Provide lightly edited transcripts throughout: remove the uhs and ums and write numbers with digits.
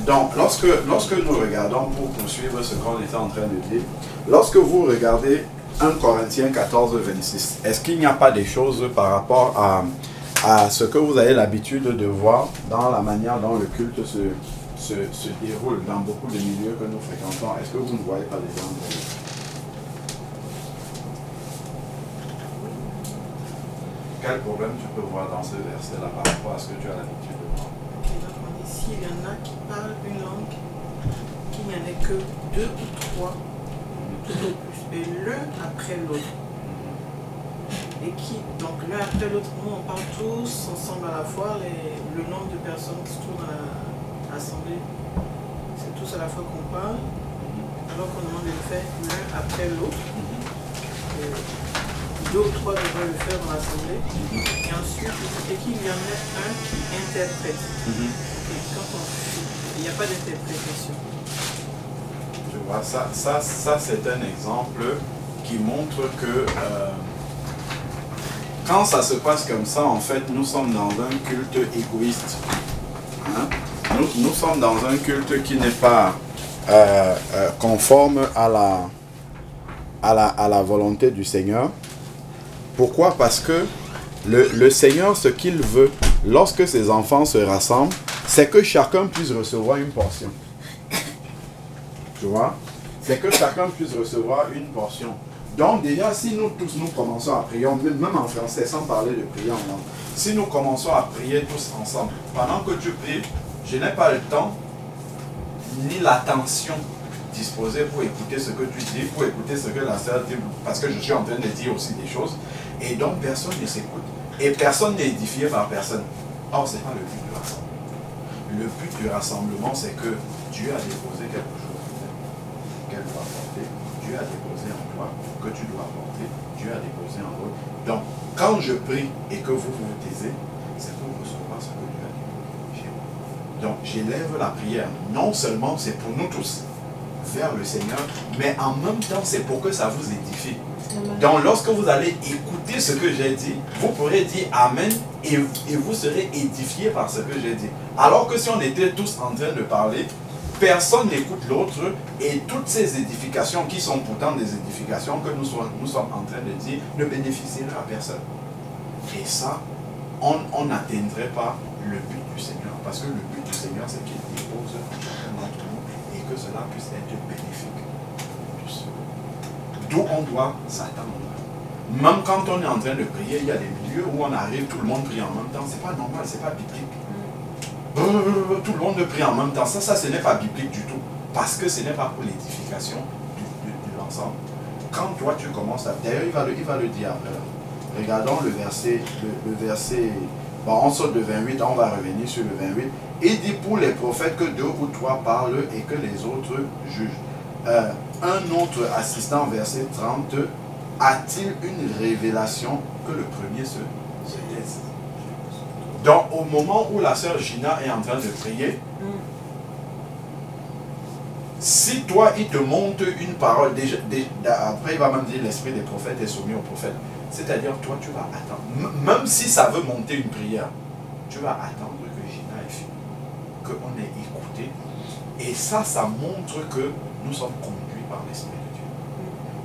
Donc, lorsque nous regardons, pour poursuivre ce qu'on était en train de dire, lorsque vous regardez 1 Corinthiens 14, 26, est-ce qu'il n'y a pas des choses par rapport à ce que vous avez l'habitude de voir dans la manière dont le culte se déroule dans beaucoup de milieux que nous fréquentons? Est-ce que vous ne voyez pas des gens? Quel problème tu peux voir dans ce verset-là par rapport à ce que tu as l'habitude de voir? Ici, il y en a qui parlent une langue, qu'il n'y en ait que 2 ou 3, tout au plus, et l'un après l'autre. Et qui, donc l'un après l'autre, nous on parle tous ensemble à la fois, le nombre de personnes qui se trouvent dans l'assemblée, c'est tous à la fois qu'on parle, alors qu'on demande de le faire l'un après l'autre. 2 ou 3 devraient le faire dans l'assemblée, et ensuite, et qu'il y en ait un qui interprète. Et quand il n'y a pas d'interprétation. Tu vois, ça c'est un exemple qui montre que quand ça se passe comme ça, en fait, nous sommes dans un culte égoïste. Hein? Nous sommes dans un culte qui n'est pas conforme à la volonté du Seigneur. Pourquoi? Parce que le Seigneur, ce qu'il veut, lorsque ses enfants se rassemblent, c'est que chacun puisse recevoir une portion. Tu vois? C'est que chacun puisse recevoir une portion. Donc déjà, si nous tous nous commençons à prier, même en français, sans parler de prier en langue, si nous commençons à prier tous ensemble, pendant que tu pries, je n'ai pas le temps ni l'attention disposée pour écouter ce que tu dis, pour écouter ce que la sœur dit, parce que je suis en train de dire aussi des choses, et donc personne ne s'écoute, et personne n'est édifié par personne. Or, ce n'est pas le but du rassemblement. Le but du rassemblement, c'est que Dieu a déposé quelque chose qu'elle doit apporter, Dieu a déposé en toi, que tu dois apporter, Dieu a déposé en l'autre. Donc, quand je prie et que vous vous taisez, c'est pour recevoir ce que Dieu a déposé chez vous. Donc, j'élève la prière. Non seulement c'est pour nous tous, vers le Seigneur, mais en même temps, c'est pour que ça vous édifie. Donc, lorsque vous allez écouter ce que j'ai dit, vous pourrez dire Amen et vous serez édifiés par ce que j'ai dit. Alors que si on était tous en train de parler, personne n'écoute l'autre et toutes ces édifications qui sont pourtant des édifications que nous sommes en train de dire ne bénéficieraient à personne. Et ça, on n'atteindrait pas le but du Seigneur. Parce que le but du Seigneur, c'est qu'il dépose en chacun d'entre nous et que cela puisse être bénéfique. D'où on doit s'attendre. Même quand on est en train de prier, il y a des milieux où on arrive, tout le monde prie en même temps. C'est pas normal, c'est pas biblique. Tout le monde prie en même temps. Ça, ce n'est pas biblique du tout. Parce que ce n'est pas pour l'édification de l'ensemble. Quand toi tu commences à... D'ailleurs, il va le dire après. Regardons le verset... Bon, on saute de 28, on va revenir sur le 28. Il dit pour les prophètes que 2 ou 3 parlent et que les autres jugent. Un autre assistant, verset 30, a-t-il une révélation que le premier se taise? Donc, au moment où la sœur Gina est en train de prier, si toi, il te montre une parole, après il va même dire l'esprit des prophètes est soumis aux prophètes. C'est-à-dire, toi, tu vas attendre. Même si ça veut monter une prière, tu vas attendre que Gina ait fini, qu'on ait écouté. Et ça montre que nous sommes conduits par l'Esprit de Dieu.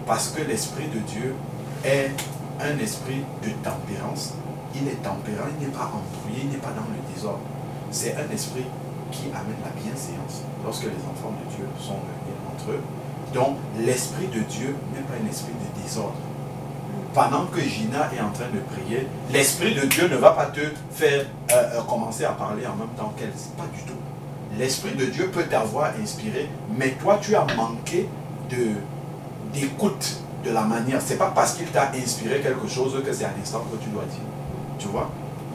Parce que l'Esprit de Dieu est un esprit de tempérance. Il est tempérant, il n'est pas embrouillé, il n'est pas dans le désordre. C'est un esprit qui amène la bienséance lorsque les enfants de Dieu sont réunis entre eux. Donc, l'Esprit de Dieu n'est pas un esprit de désordre. Pendant que Gina est en train de prier, l'Esprit de Dieu ne va pas te faire commencer à parler en même temps qu'elle. Pas du tout. L'Esprit de Dieu peut t'avoir inspiré, mais toi tu as manqué d'écoute de la manière. Ce n'est pas parce qu'il t'a inspiré quelque chose que c'est à l'instant que tu dois dire. Tu vois,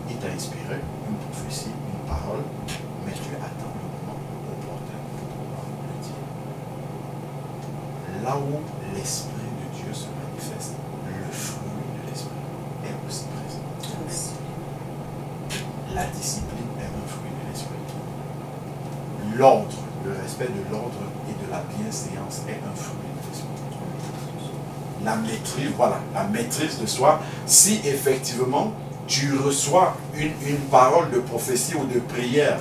il t'a inspiré une prophétie, une parole, mais tu attends le moment opportun pour pouvoir le dire. Là où l'Esprit de Dieu se manifeste, le fruit de l'Esprit est aussi présent. La discipline est un fruit de l'Esprit. L'ordre, le respect de l'ordre et de la bienséance est un fruit de l'Esprit. La maîtrise, voilà, la maîtrise de soi, si effectivement tu reçois une parole de prophétie ou de prière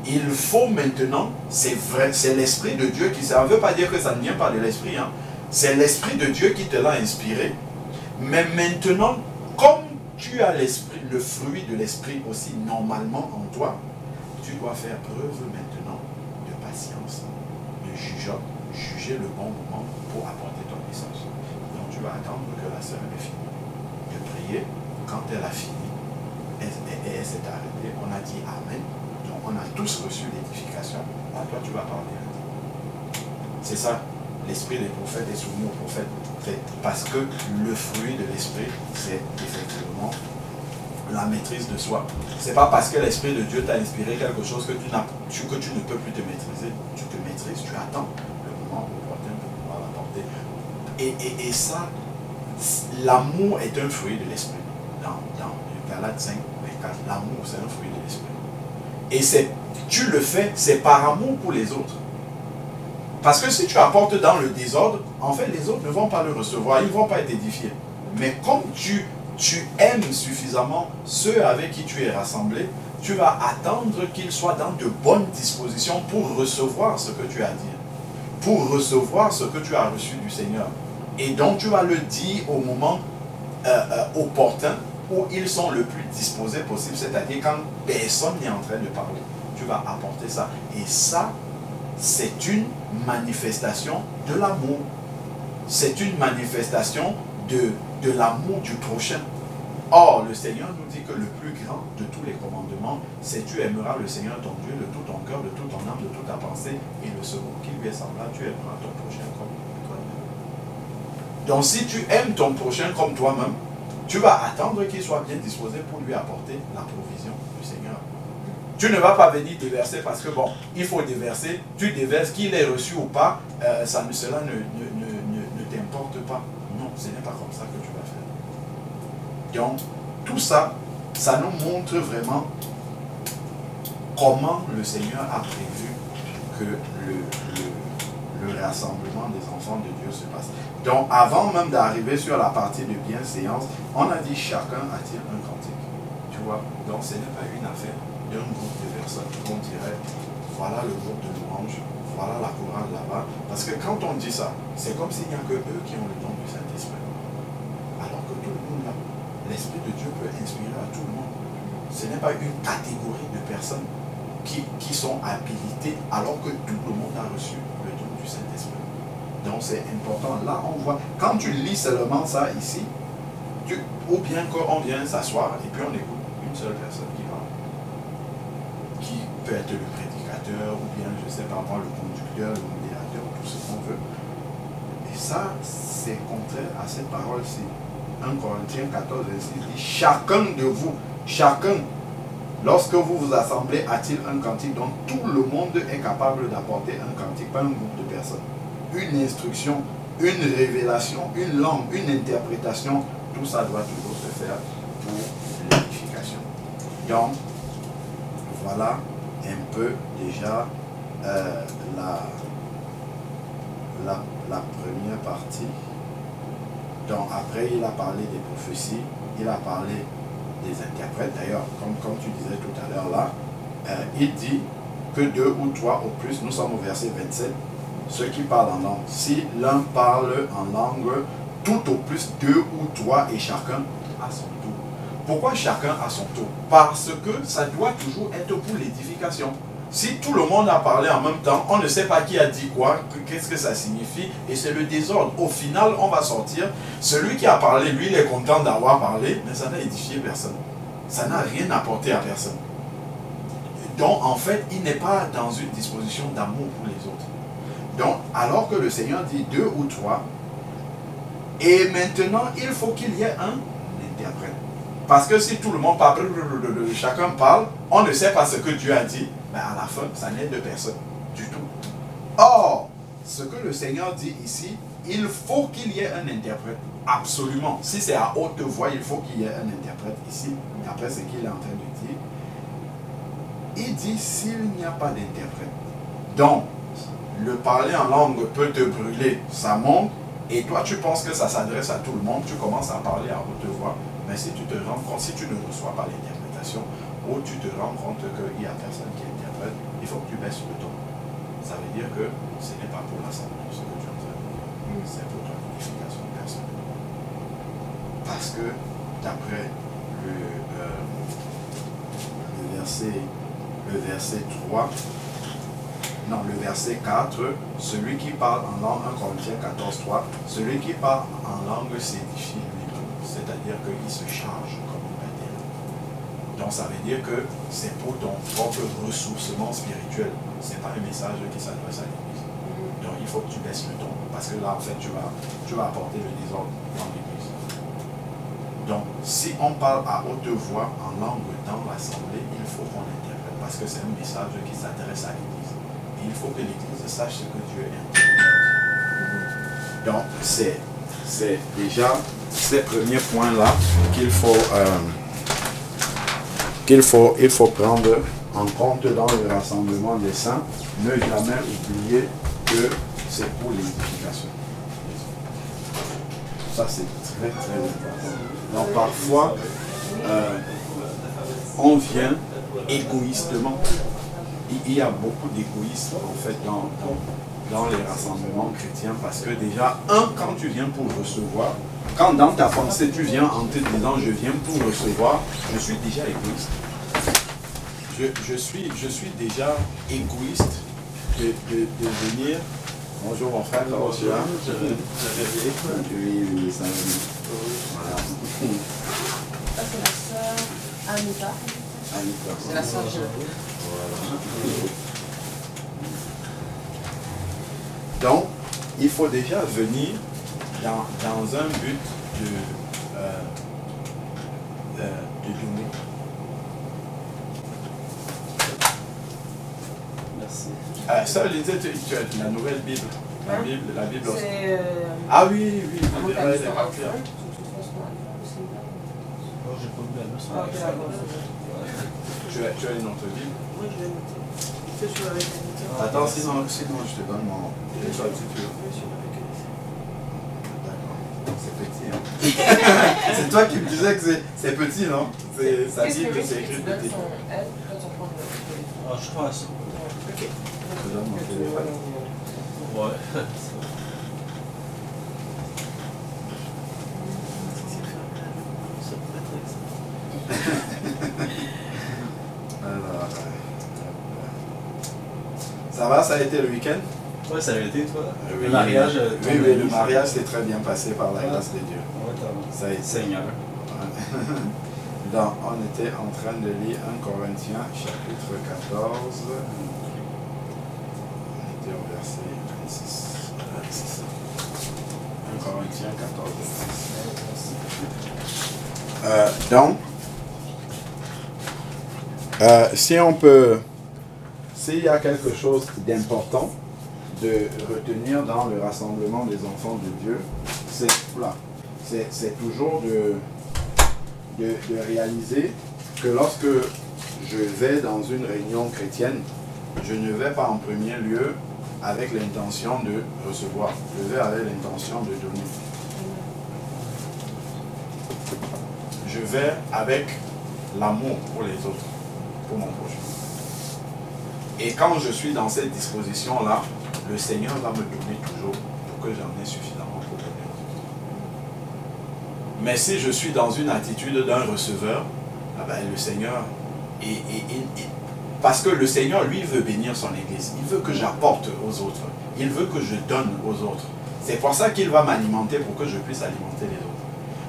il faut maintenant, c'est vrai, c'est l'Esprit de Dieu qui... Ça ne veut pas dire que ça ne vient pas de l'Esprit, hein. C'est l'Esprit de Dieu qui te l'a inspiré. Mais maintenant, comme tu as l'Esprit, le fruit de l'Esprit aussi normalement en toi, tu dois faire preuve maintenant de patience, de juger le bon moment pour apporter ton message. Donc tu vas attendre que la sœur ait fini de prier. Quand elle a fini, elle s'est arrêtée, on a dit Amen. Donc on a tous reçu l'édification. Là, toi tu vas parler. C'est ça, l'esprit des prophètes est soumis aux prophètes. Parce que le fruit de l'esprit, c'est effectivement la maîtrise de soi. C'est pas parce que l'Esprit de Dieu t'a inspiré quelque chose que tu ne peux plus te maîtriser. Tu te maîtrises, tu attends le moment opportun pour pouvoir l'apporter. Et ça, l'amour est un fruit de l'Esprit. Dans Galates 5, 24, l'amour c'est un fruit de l'Esprit. Et tu le fais, c'est par amour pour les autres. Parce que si tu apportes dans le désordre, en fait les autres ne vont pas le recevoir, ils ne vont pas être édifiés. Mais comme tu aimes suffisamment ceux avec qui tu es rassemblé, tu vas attendre qu'ils soient dans de bonnes dispositions pour recevoir ce que tu as à dire, pour recevoir ce que tu as reçu du Seigneur. Et donc tu vas le dire au moment opportun où ils sont le plus disposés possible, c'est-à-dire quand personne n'est en train de parler. Tu vas apporter ça. Et ça, c'est une manifestation de l'amour. C'est une manifestation de l'amour du prochain. Or, le Seigneur nous dit que le plus grand de tous les commandements, c'est tu aimeras le Seigneur ton Dieu de tout ton cœur, de toute ton âme, de toute ta pensée. Et le second qui lui est semblable, tu aimeras ton prochain comme toi-même. Donc, si tu aimes ton prochain comme toi-même, tu vas attendre qu'il soit bien disposé pour lui apporter la provision du Seigneur. Tu ne vas pas venir déverser parce que, bon, il faut déverser, tu déverses, qu'il ait reçu ou pas, cela ne t'importe pas. Non, ce n'est pas comme ça que tu vas faire. Donc, tout ça, ça nous montre vraiment comment le Seigneur a prévu que le rassemblement des enfants de Dieu se passe. Donc, avant même d'arriver sur la partie de bienséance, on a dit chacun attire un cantique. Tu vois? Donc, ce n'est pas une affaire d'un groupe de personnes qu'on dirait, voilà le groupe de louanges, voilà la chorale là-bas. Parce que quand on dit ça, c'est comme s'il n'y a que eux qui ont le don du Saint-Esprit. Alors que tout le monde là, l'Esprit de Dieu peut inspirer à tout le monde. Ce n'est pas une catégorie de personnes qui sont habilitées alors que tout le monde a reçu le don du Saint-Esprit. Donc c'est important. Là, on voit, quand tu lis seulement ça ici, ou bien qu'on vient s'asseoir et puis on écoute une seule personne qui parle, qui peut être le prédicateur, ou bien, je ne sais pas moi, le conducteur, le modérateur, tout ce qu'on veut. Et ça, c'est contraire à cette parole-ci. 1 Corinthiens 14, il dit, chacun de vous, chacun, lorsque vous vous assemblez, a-t-il un cantique. Donc tout le monde est capable d'apporter un cantique, pas un groupe de personnes. Une instruction, une révélation, une langue, une interprétation, tout ça doit toujours se faire pour l'édification. Donc, voilà un peu déjà la première partie. Donc après, il a parlé des prophéties, il a parlé des interprètes. D'ailleurs, comme tu disais tout à l'heure là, il dit que 2 ou 3 au plus, nous sommes au verset 27, ceux qui parlent en langue. Si l'un parle en langue, tout au plus 2 ou 3 et chacun à son tour. Pourquoi chacun à son tour? Parce que ça doit toujours être pour l'édification. Si tout le monde a parlé en même temps, on ne sait pas qui a dit quoi, qu'est-ce que ça signifie, et c'est le désordre. Au final, on va sortir, celui qui a parlé, lui, il est content d'avoir parlé, mais ça n'a édifié personne. Ça n'a rien apporté à personne. Donc, en fait, il n'est pas dans une disposition d'amour pour les autres. Donc, alors que le Seigneur dit 2 ou 3, et maintenant, il faut qu'il y ait un interprète. Parce que si tout le monde parle, chacun parle, on ne sait pas ce que Dieu a dit, mais à la fin, ça n'aide personne du tout. Or, ce que le Seigneur dit ici, il faut qu'il y ait un interprète. Absolument. Si c'est à haute voix, il faut qu'il y ait un interprète ici. Après ce qu'il est en train de dire, il dit s'il n'y a pas d'interprète. Donc, le parler en langue peut te brûler, ça monte, et toi tu penses que ça s'adresse à tout le monde, tu commences à parler à haute voix, mais si tu te rends compte, si tu ne reçois pas l'interprétation, où tu te rends compte qu'il n'y a personne qui interprète, il faut que tu baisses le ton. Ça veut dire que ce n'est pas pour l'assemblée ce que tu es en train de dire, c'est pour ton édification personnelle. Parce que d'après le verset 3, non, le verset 4, celui qui parle en langue, 1 Corinthiens 14, 3, celui qui parle en langue s'édifie lui-même, c'est-à-dire qu'il se charge comme un baptême. Donc ça veut dire que c'est pour ton propre ressourcement spirituel. Ce n'est pas un message qui s'adresse à l'église. Donc il faut que tu baisses le ton, parce que là en fait tu vas apporter le désordre dans l'église. Donc si on parle à haute voix en langue dans l'assemblée, il faut qu'on interprète, parce que c'est un message qui s'adresse à l'église. Et il faut que l'église sache ce que Dieu interprète. Donc c'est déjà ces premiers points-là qu'il faut prendre en compte dans le rassemblement des saints. Ne jamais oublier que c'est pour l'édification. Ça c'est très très important. Donc parfois on vient égoïstement. Il y a beaucoup d'égoïsme en fait dans les rassemblements chrétiens, parce que déjà, quand tu viens pour recevoir, quand dans ta pensée tu viens en te disant je viens pour recevoir, je suis déjà égoïste. Je suis déjà égoïste de venir. Bonjour mon frère, comment tu vas? Oui, ça va bien. Voilà. Ça c'est la sœur Anita. C'est la sœur Jean. Donc, il faut déjà venir dans un but de donner. Merci. Ça, tu as la nouvelle Bible. La Bible aussi. Ah oui, oui. Oh, j'ai pas vu la leçon. Tu as une autre Bible? Moi, je vais noter. C'est sur avec la Attends, sinon je te donne mon... D'accord. C'est petit, hein? C'est toi qui me disais que c'est petit, non? Sa Bible, c'est écrit petit. Ah, je crois à ça. Ok. Je te donne mon téléphone. Ouais. Alors, ça va, ça a été le week-end? Ouais, ça a été, toi. Oui, Le mariage. Oui, le mariage s'est très bien passé par la grâce de Dieu. Ouais, Ça a été. Seigneur. Donc, on était en train de lire 1 Corinthiens, chapitre 14. On était au verset 26. Voilà, c'est ça. 1 Corinthiens 14, 26. Donc, si on peut, s'il y a quelque chose d'important de retenir dans le rassemblement des enfants de Dieu, c'est toujours de réaliser que lorsque je vais dans une réunion chrétienne, je ne vais pas en premier lieu avec l'intention de recevoir, je vais avec l'intention de donner. Je vais avec l'amour pour les autres, pour mon prochain. Et quand je suis dans cette disposition-là, le Seigneur va me donner toujours pour que j'en ai suffisamment pour donner aux autres. Mais si je suis dans une attitude d'un receveur, ah ben, le Seigneur, parce que le Seigneur, lui, veut bénir son Église. Il veut que j'apporte aux autres. Il veut que je donne aux autres. C'est pour ça qu'il va m'alimenter, pour que je puisse alimenter les autres.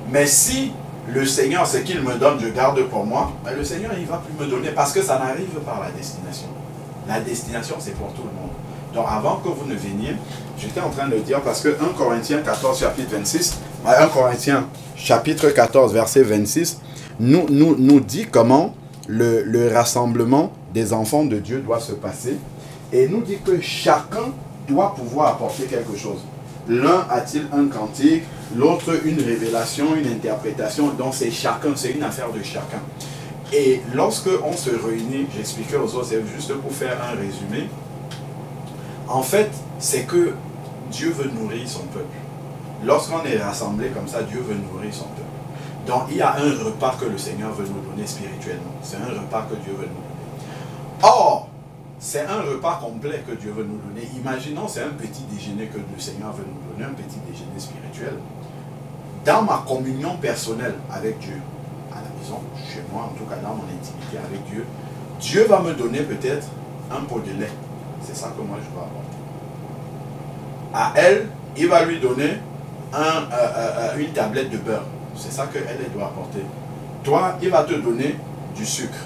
Mais si le Seigneur, ce qu'il me donne, je garde pour moi, ben le Seigneur, il ne va plus me donner, parce que ça n'arrive par la destination. La destination, c'est pour tout le monde. Donc avant que vous ne veniez, j'étais en train de dire, parce que 1 Corinthiens 14, chapitre 26, 1 Corinthiens chapitre 14, verset 26, nous dit comment le rassemblement des enfants de Dieu doit se passer. Et nous dit que chacun doit pouvoir apporter quelque chose. L'un a-t-il un cantique, l'autre une révélation, une interprétation. Donc c'est chacun, c'est une affaire de chacun. Et lorsque on se réunit, j'expliquais aux autres, c'est juste pour faire un résumé. En fait, c'est que Dieu veut nourrir son peuple. Lorsqu'on est rassemblé comme ça, Dieu veut nourrir son peuple. Donc il y a un repas que le Seigneur veut nous donner spirituellement. C'est un repas que Dieu veut nous donner. Or, c'est un repas complet que Dieu veut nous donner. Imaginons, c'est un petit déjeuner que le Seigneur veut nous donner, un petit déjeuner spirituel. Dans ma communion personnelle avec Dieu, à la maison, chez moi, en tout cas dans mon intimité avec Dieu, Dieu va me donner peut-être un pot de lait. C'est ça que moi je dois apporter. À elle, il va lui donner une tablette de beurre. C'est ça qu'elle doit apporter. Toi, il va te donner du sucre.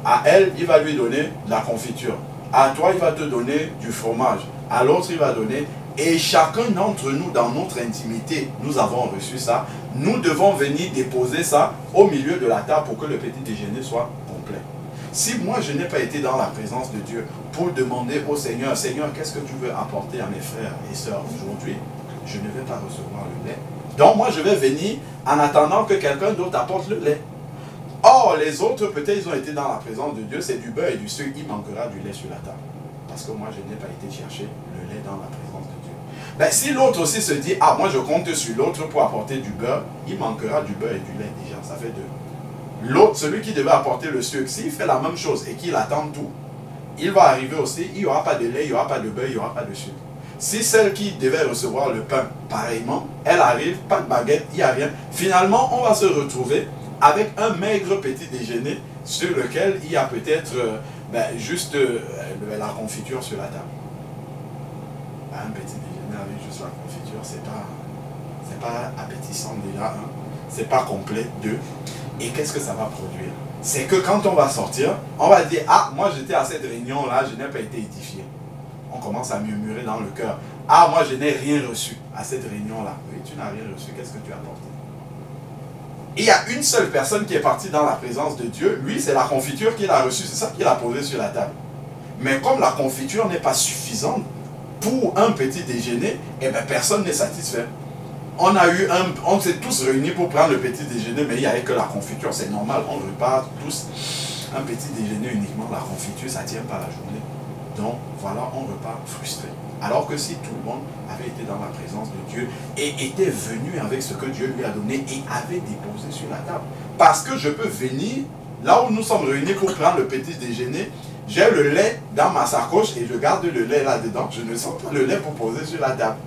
À elle, il va lui donner de la confiture. À toi, il va te donner du fromage. À l'autre, il va donner. Et chacun d'entre nous, dans notre intimité, nous avons reçu ça. Nous devons venir déposer ça au milieu de la table pour que le petit déjeuner soit complet. Si moi, je n'ai pas été dans la présence de Dieu pour demander au Seigneur, Seigneur, qu'est-ce que tu veux apporter à mes frères et sœurs aujourd'hui? Je ne vais pas recevoir le lait. Donc moi, je vais venir en attendant que quelqu'un d'autre apporte le lait. Or, les autres, peut-être, ils ont été dans la présence de Dieu, c'est du beurre et du sucre, il manquera du lait sur la table. Parce que moi, je n'ai pas été chercher le lait dans la présence de Dieu. Ben, si l'autre aussi se dit, ah, moi je compte sur l'autre pour apporter du beurre, il manquera du beurre et du lait déjà, ça fait deux. L'autre, celui qui devait apporter le sucre, s'il fait la même chose et qu'il attend tout, il va arriver aussi, il n'y aura pas de lait, il n'y aura pas de beurre, il n'y aura pas de sucre. Si celle qui devait recevoir le pain, pareillement, elle arrive, pas de baguette, il n'y a rien. Finalement, on va se retrouver avec un maigre petit déjeuner sur lequel il y a peut-être juste la confiture sur la table. Un petit déjeuner avec juste la confiture, c'est pas appétissant déjà, hein. C'est pas complet, deux. Et qu'est-ce que ça va produire? C'est que quand on va sortir, on va dire, ah, moi j'étais à cette réunion-là, je n'ai pas été édifié. On commence à murmurer dans le cœur. Ah, moi je n'ai rien reçu à cette réunion-là. Oui, tu n'as rien reçu, qu'est-ce que tu as apporté? Et il y a une seule personne qui est partie dans la présence de Dieu. Lui, c'est la confiture qu'il a reçue, c'est ça qu'il a posé sur la table. Mais comme la confiture n'est pas suffisante pour un petit déjeuner, eh bien personne n'est satisfait. On s'est tous réunis pour prendre le petit déjeuner, mais il n'y avait que la confiture, c'est normal, on repart tous. Un petit déjeuner uniquement, la confiture, ça ne tient pas la journée. Donc voilà, on repart frustré. Alors que si tout le monde avait été dans la présence de Dieu et était venu avec ce que Dieu lui a donné et avait déposé sur la table. Parce que je peux venir, là où nous sommes réunis pour prendre le petit déjeuner, j'ai le lait dans ma sacoche et je garde le lait là-dedans. Je ne sens pas le lait pour poser sur la table.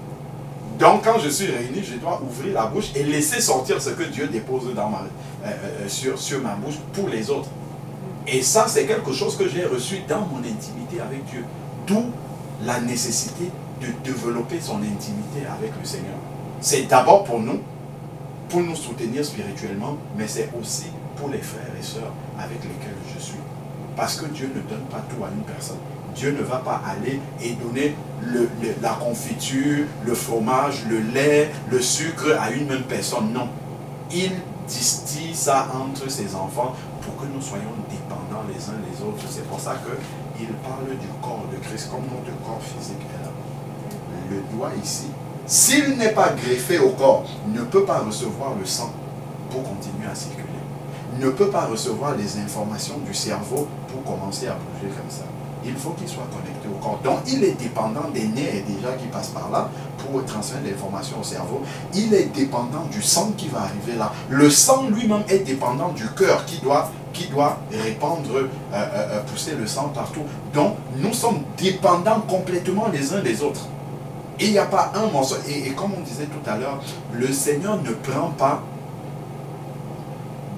Donc quand je suis réuni, je dois ouvrir la bouche et laisser sortir ce que Dieu dépose dans sur ma bouche pour les autres. Et ça, c'est quelque chose que j'ai reçu dans mon intimité avec Dieu. D'où la nécessité de développer son intimité avec le Seigneur. C'est d'abord pour nous soutenir spirituellement, mais c'est aussi pour les frères et sœurs avec lesquels je suis. Parce que Dieu ne donne pas tout à une personne. Dieu ne va pas aller et donner la confiture, le fromage, le lait, le sucre à une même personne. Non. Il distille ça entre ses enfants pour que nous soyons dépendants les uns les autres. C'est pour ça qu'il parle du corps de Christ comme notre corps physique est là. Le doigt ici, s'il n'est pas greffé au corps, ne peut pas recevoir le sang pour continuer à circuler. Ne peut pas recevoir les informations du cerveau pour commencer à bouger comme ça. Il faut qu'il soit connecté au corps. Donc il est dépendant des nerfs déjà qui passent par là pour transmettre l'information au cerveau. Il est dépendant du sang qui va arriver là. Le sang lui-même est dépendant du cœur qui doit répandre, pousser le sang partout. Donc nous sommes dépendants complètement les uns des autres. Et il n'y a pas un morceau. Et comme on disait tout à l'heure, le Seigneur ne prend pas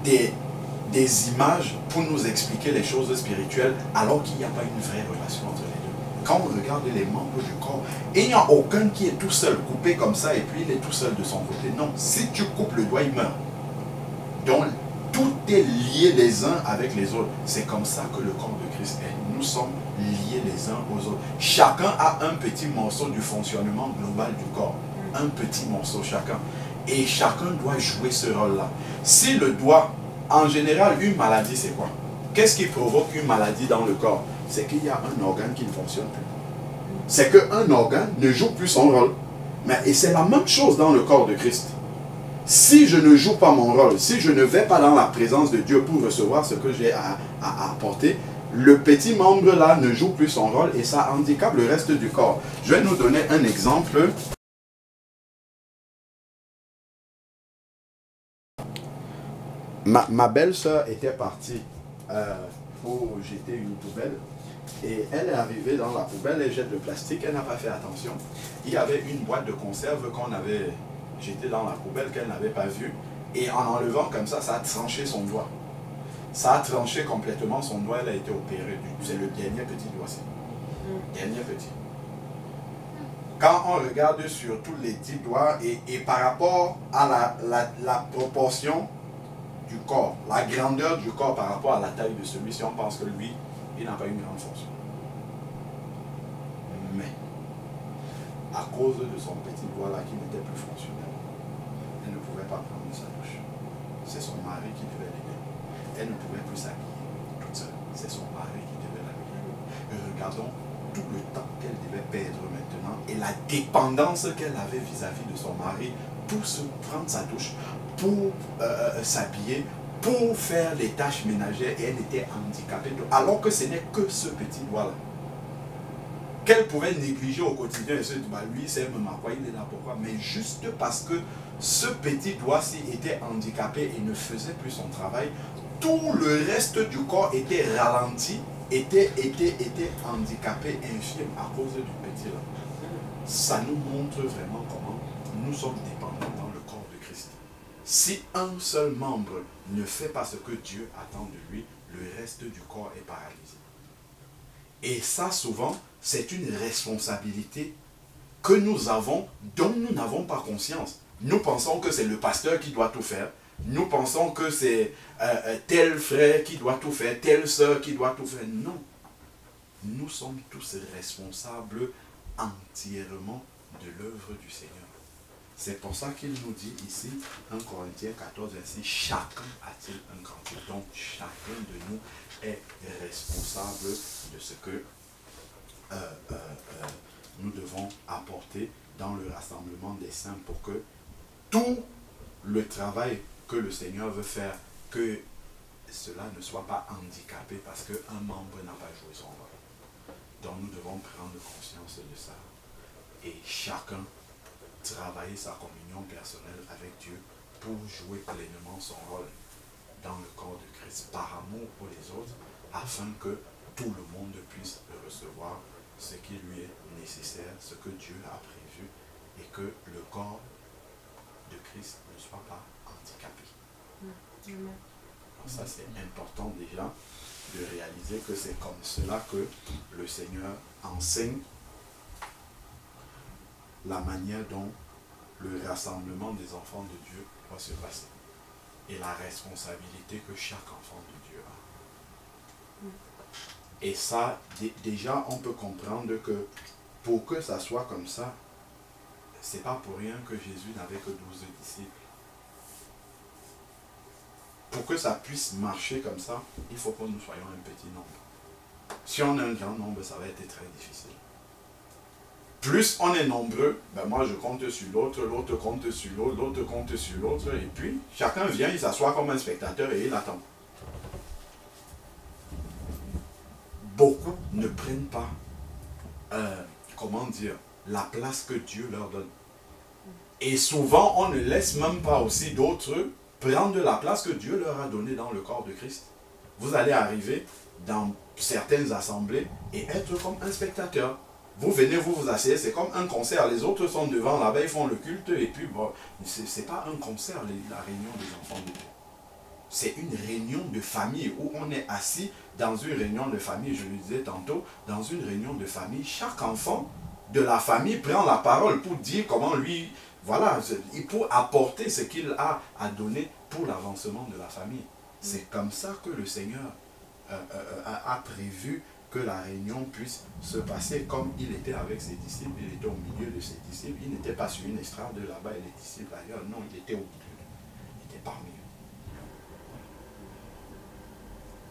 des images pour nous expliquer les choses spirituelles alors qu'il n'y a pas une vraie relation entre les deux. Quand on regarde les membres du corps, il n'y a aucun qui est tout seul, coupé comme ça et puis il est tout seul de son côté. Non, si tu coupes le doigt, il meurt. Donc tout est lié les uns avec les autres. C'est comme ça que le corps de Christ est. Nous sommes liés les uns aux autres. Chacun a un petit morceau du fonctionnement global du corps. Un petit morceau chacun. Et chacun doit jouer ce rôle-là. Si le doigt, en général, une maladie, c'est quoi? Qu'est-ce qui provoque une maladie dans le corps? C'est qu'il y a un organe qui ne fonctionne plus. C'est qu'un organe ne joue plus son rôle. Et c'est la même chose dans le corps de Christ. Si je ne joue pas mon rôle, si je ne vais pas dans la présence de Dieu pour recevoir ce que j'ai à apporter, le petit membre là ne joue plus son rôle et ça handicape le reste du corps. Je vais nous donner un exemple. Ma belle-sœur était partie pour jeter une poubelle. Et elle est arrivée dans la poubelle, elle jette le plastique, elle n'a pas fait attention. Il y avait une boîte de conserve qu'on avait jetée dans la poubelle qu'elle n'avait pas vue. Et en enlevant comme ça a tranché son doigt. Ça a tranché complètement son doigt, elle a été opérée. C'est le dernier petit doigt. Dernier petit. Quand on regarde sur tous les 10 doigts et par rapport à la proportion du corps, la grandeur du corps par rapport à la taille de celui-ci, on pense que lui, il n'a pas une grande fonction. Mais, à cause de son petit doigt là qui n'était plus fonctionnel, elle ne pouvait pas prendre sa douche. C'est son mari qui devait l'aider. Elle ne pouvait plus s'habiller toute seule. C'est son mari qui devait l'habiller. Regardons tout le temps qu'elle devait perdre maintenant et la dépendance qu'elle avait vis-à-vis de son mari pour se prendre sa douche, pour s'habiller, pour faire les tâches ménagères, et elle était handicapée, alors que ce n'est que ce petit doigt-là qu'elle pouvait négliger au quotidien et se dire, bah, lui c'est même à quoi il est là, pourquoi, mais juste parce que ce petit doigt-ci était handicapé et ne faisait plus son travail, tout le reste du corps était ralenti, était handicapé, infirme à cause du petit là. Ça nous montre vraiment comment nous sommes dépendants dans le corps de Christ. Si un seul membre ne fait pas ce que Dieu attend de lui, le reste du corps est paralysé. Et ça, souvent, c'est une responsabilité que nous avons, dont nous n'avons pas conscience. Nous pensons que c'est le pasteur qui doit tout faire. Nous pensons que c'est tel frère qui doit tout faire, telle sœur qui doit tout faire. Non. Nous sommes tous responsables entièrement de l'œuvre du Seigneur. C'est pour ça qu'il nous dit ici, 1 Corinthiens 14, verset, chacun a-t-il un cantique. Donc chacun de nous est responsable de ce que nous devons apporter dans le rassemblement des saints pour que tout le travail que le Seigneur veut faire, que cela ne soit pas handicapé parce qu'un membre n'a pas joué son rôle. Donc nous devons prendre conscience de ça et chacun travailler sa communion personnelle avec Dieu pour jouer pleinement son rôle dans le corps de Christ par amour pour les autres afin que tout le monde puisse recevoir ce qui lui est nécessaire, ce que Dieu a prévu et que le corps de Christ ne soit pas handicapé. Alors ça c'est important déjà de réaliser que c'est comme cela que le Seigneur enseigne la manière dont le rassemblement des enfants de Dieu doit se passer et la responsabilité que chaque enfant de Dieu a. Et ça, déjà, on peut comprendre que pour que ça soit comme ça, c'est pas pour rien que Jésus n'avait que 12 disciples. Pour que ça puisse marcher comme ça, il faut que nous soyons un petit nombre. Si on a un grand nombre, ça va être très difficile. Plus on est nombreux, ben moi je compte sur l'autre, l'autre compte sur l'autre, l'autre compte sur l'autre, et puis chacun vient, il s'assoit comme un spectateur et il attend. Beaucoup ne prennent pas, comment dire, la place que Dieu leur donne. Et souvent, on ne laisse même pas aussi d'autres prendre la place que Dieu leur a donnée dans le corps de Christ. Vous allez arriver dans certaines assemblées et être comme un spectateur. Vous venez, vous vous asseyez, c'est comme un concert. Les autres sont devant, là-bas, ils font le culte. Et puis, bon, c'est pas un concert, la réunion des enfants de Dieu. C'est une réunion de famille où on est assis dans une réunion de famille. Je le disais tantôt, dans une réunion de famille, chaque enfant de la famille prend la parole pour dire comment lui, voilà, pour apporter ce qu'il a à donner pour l'avancement de la famille. C'est comme ça que le Seigneur a prévu que la réunion puisse se passer comme il était avec ses disciples. Il était au milieu de ses disciples. Il n'était pas sur une estrade là-bas et les disciples ailleurs. Non, il était au milieu. Il était parmi eux.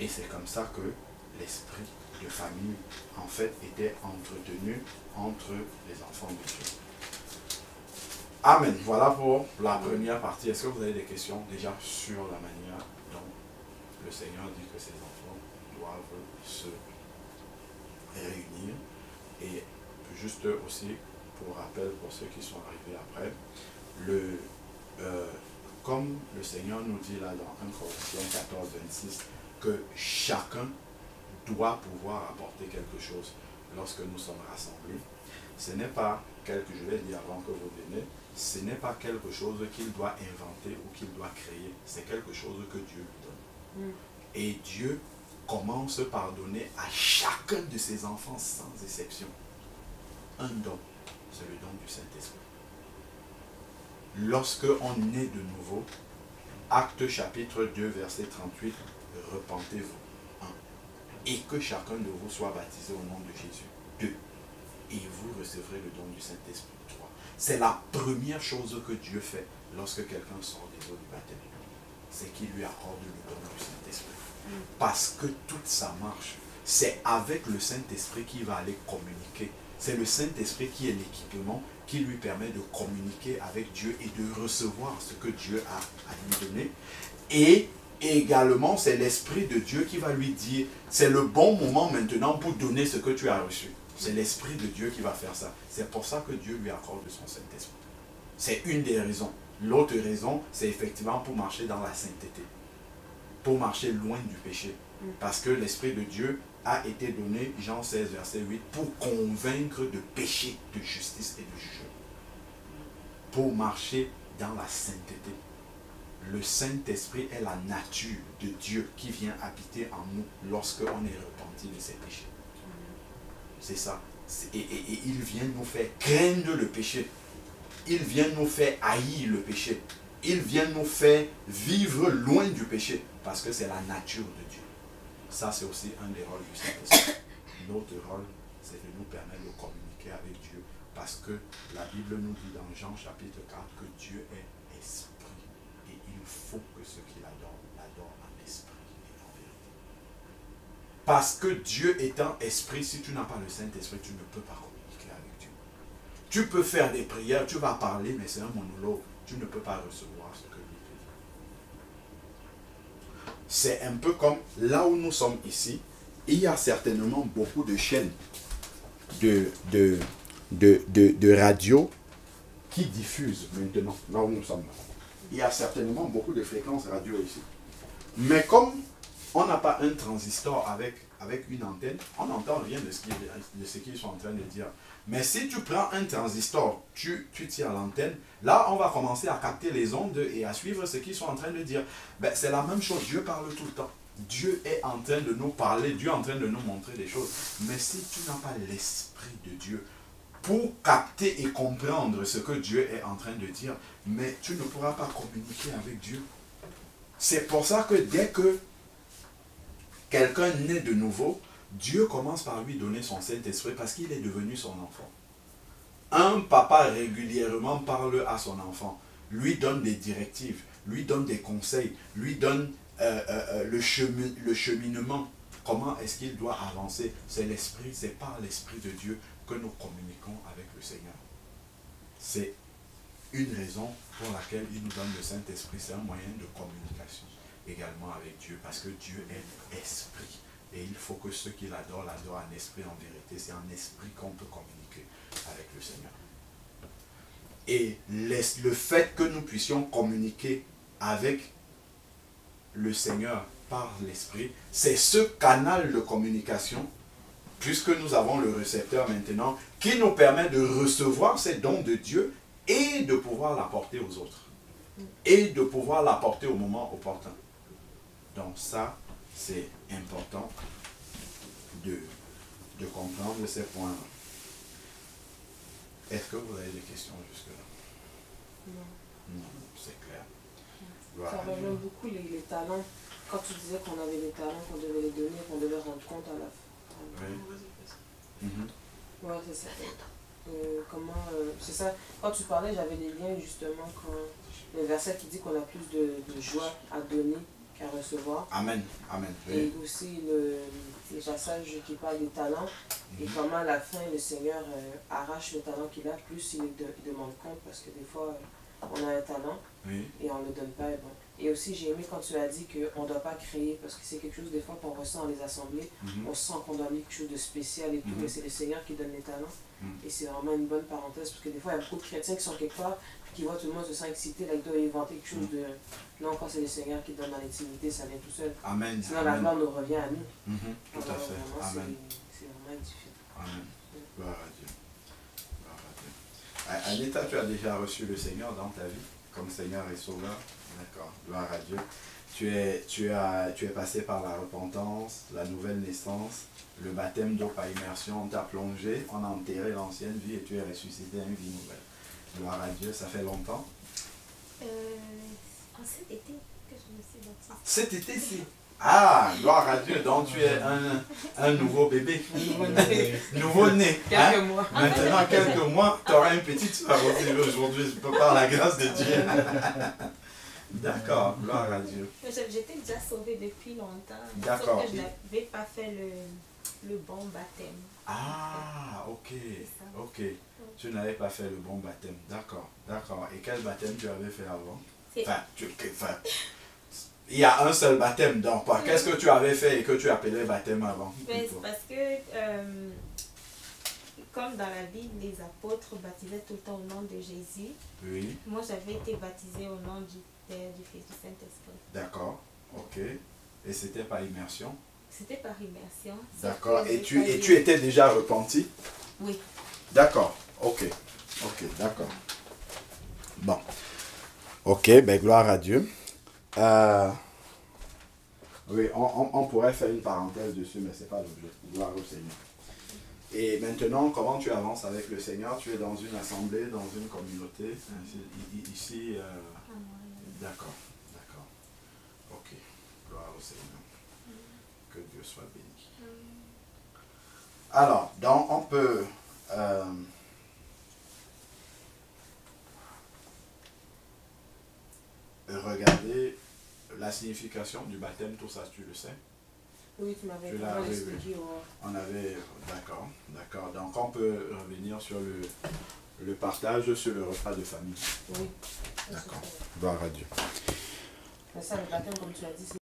Et c'est comme ça que l'esprit de famille, en fait, était entretenu entre les enfants de Dieu. Amen. Voilà pour la première partie. Est-ce que vous avez des questions déjà sur la manière dont le Seigneur dit que ses enfants doivent se réunir? Et juste aussi, pour rappel, pour ceux qui sont arrivés après, comme le Seigneur nous dit là dans 1 Corinthiens 14, 26, que chacun doit pouvoir apporter quelque chose lorsque nous sommes rassemblés, ce n'est pas quelque, je vais dire avant que vous veniez, ce n'est pas quelque chose qu'il doit inventer ou qu'il doit créer, c'est quelque chose que Dieu lui donne. Et Dieu commence par donner à chacun de ses enfants sans exception un don, c'est le don du Saint-Esprit. Lorsque on est de nouveau, Actes chapitre 2 verset 38, repentez-vous. 1. Et que chacun de vous soit baptisé au nom de Jésus. 2. Et vous recevrez le don du Saint-Esprit. 3. C'est la première chose que Dieu fait lorsque quelqu'un sort des eaux du baptême. C'est qu'il lui accorde le don du Saint-Esprit. Parce que toute sa marche, c'est avec le Saint-Esprit qu'il va aller communiquer. C'est le Saint-Esprit qui est l'équipement qui lui permet de communiquer avec Dieu et de recevoir ce que Dieu a à lui donner. Et également, c'est l'Esprit de Dieu qui va lui dire, c'est le bon moment maintenant pour donner ce que tu as reçu. C'est l'Esprit de Dieu qui va faire ça. C'est pour ça que Dieu lui accorde son Saint-Esprit. C'est une des raisons. L'autre raison, c'est effectivement pour marcher dans la sainteté. Pour marcher loin du péché. Parce que l'Esprit de Dieu a été donné, Jean 16, verset 8, pour convaincre de péché, de justice et de jugement. Pour marcher dans la sainteté. Le Saint-Esprit est la nature de Dieu qui vient habiter en nous lorsque on est repenti de ses péchés. C'est ça. Et il vient nous faire craindre le péché. Il vient nous faire haïr le péché. Il vient nous faire vivre loin du péché. Parce que c'est la nature de Dieu. Ça, c'est aussi un des rôles du Saint-Esprit. Notre rôle, c'est de nous permettre de communiquer avec Dieu. Parce que la Bible nous dit dans Jean chapitre 4 que Dieu est esprit. Et il faut que ceux qui l'adorent, l'adorent en esprit et en vérité. Parce que Dieu étant esprit, si tu n'as pas le Saint-Esprit, tu ne peux pas communiquer avec Dieu. Tu peux faire des prières, tu vas parler, mais c'est un monologue. Tu ne peux pas recevoir ce que lui te dit. C'est un peu comme là où nous sommes ici, il y a certainement beaucoup de chaînes de radio qui diffusent maintenant, là où nous sommes. Il y a certainement beaucoup de fréquences radio ici. Mais comme on n'a pas un transistor avec une antenne, on n'entend rien de ce qu'ils sont en train de dire. Mais si tu prends un transistor, tu tires l'antenne, là on va commencer à capter les ondes et à suivre ce qu'ils sont en train de dire. Ben, c'est la même chose, Dieu parle tout le temps. Dieu est en train de nous parler, Dieu est en train de nous montrer des choses. Mais si tu n'as pas l'Esprit de Dieu pour capter et comprendre ce que Dieu est en train de dire, mais tu ne pourras pas communiquer avec Dieu. C'est pour ça que dès que quelqu'un naît de nouveau, Dieu commence par lui donner son Saint-Esprit parce qu'il est devenu son enfant. Un papa régulièrement parle à son enfant, lui donne des directives, lui donne des conseils, lui donne le cheminement. Comment est-ce qu'il doit avancer? C'est l'Esprit, c'est par l'Esprit de Dieu que nous communiquons avec le Seigneur. C'est une raison pour laquelle il nous donne le Saint-Esprit. C'est un moyen de communication également avec Dieu, parce que Dieu est esprit. Et il faut que ceux qui l'adorent, l'adorent en esprit, en vérité. C'est en esprit qu'on peut communiquer avec le Seigneur. Et le fait que nous puissions communiquer avec le Seigneur par l'esprit, c'est ce canal de communication, puisque nous avons le récepteur maintenant, qui nous permet de recevoir ces dons de Dieu et de pouvoir l'apporter aux autres. Et de pouvoir l'apporter au moment opportun. Donc ça, c'est important de comprendre ces points. Est-ce que vous avez des questions jusque-là? Non. Non, c'est clair. Ça rejoint beaucoup les talents. Quand tu disais qu'on avait des talents, qu'on devait les donner, qu'on devait rendre compte à la fin. Oui. Ouais, c'est ça. C'est ça. Quand tu parlais, j'avais des liens justement quand le verset qui dit qu'on a plus de joie à donner qu'à recevoir. Amen. Amen. Oui. Et aussi le passage qui parle des talents et comment à la fin le Seigneur arrache le talent qu'il a, plus il demande compte parce que des fois on a un talent et on ne le donne pas. Bon. Et aussi j'ai aimé quand tu as dit qu'on ne doit pas créer parce que c'est quelque chose des fois qu'on ressent dans les assemblées, on sent qu'on doit mettre quelque chose de spécial et tout, mais c'est le Seigneur qui donne les talents. Et c'est vraiment une bonne parenthèse parce que des fois il y a beaucoup de chrétiens qui sont quelque part qui qu'il voit tout le monde se sent excité, là, il doit inventer quelque chose de... Non, quand c'est le Seigneur qui donne dans l'intimité, ça vient tout seul. Amen. Sinon, la gloire nous revient à nous. Tout à fait. Amen. C'est vraiment différent. Amen. Gloire à Dieu. Gloire à Dieu. Anita, tu as déjà reçu le Seigneur dans ta vie, comme Seigneur et Sauveur. D'accord. Gloire à Dieu. Tu es passé par la repentance, la nouvelle naissance, le baptême d'eau par immersion. On t'a plongé, on a enterré l'ancienne vie et tu es ressuscité à une vie nouvelle. Gloire à Dieu. Ça fait longtemps? En cet été que je me suis baptisée. Cet été, c'est... Ah, gloire à Dieu. Donc tu es un nouveau bébé. Nouveau-né. Quelques mois. Maintenant, quelques mois, tu auras une petite soeur aujourd'hui, par la grâce de Dieu. D'accord, gloire à Dieu. J'étais déjà sauvée depuis longtemps. D'accord. Sauf que je n'avais pas fait le bon baptême. Ah, ok, ok. Tu n'avais pas fait le bon baptême. D'accord, d'accord. Et quel baptême tu avais fait avant? Il y a un seul baptême, donc qu'est-ce que tu avais fait et que tu appelais baptême avant? Mais c'est parce que, comme dans la Bible, les apôtres baptisaient tout le temps au nom de Jésus. Oui. Moi, j'avais été baptisée au nom du Père, du Fils, du Saint-Esprit. D'accord, ok. Et c'était par immersion? C'était par immersion. D'accord. Et tu étais déjà repenti? Oui. D'accord, ok. Ok, d'accord. Bon. Ok, ben gloire à Dieu. Oui, on pourrait faire une parenthèse dessus, mais ce n'est pas l'objet. Gloire au Seigneur. Et maintenant, comment tu avances avec le Seigneur? Tu es dans une assemblée, dans une communauté, ici. D'accord, d'accord. Ok, gloire au Seigneur. Que Dieu soit béni. Alors, donc on peut... regarder la signification du baptême, tout ça, tu le sais? Oui, tu m'avais expliqué. On avait, d'accord, d'accord. Donc on peut revenir sur le partage sur le repas de famille. Oui. D'accord. Gloire à Dieu. Mais ça, le baptême, comme tu l'as dit,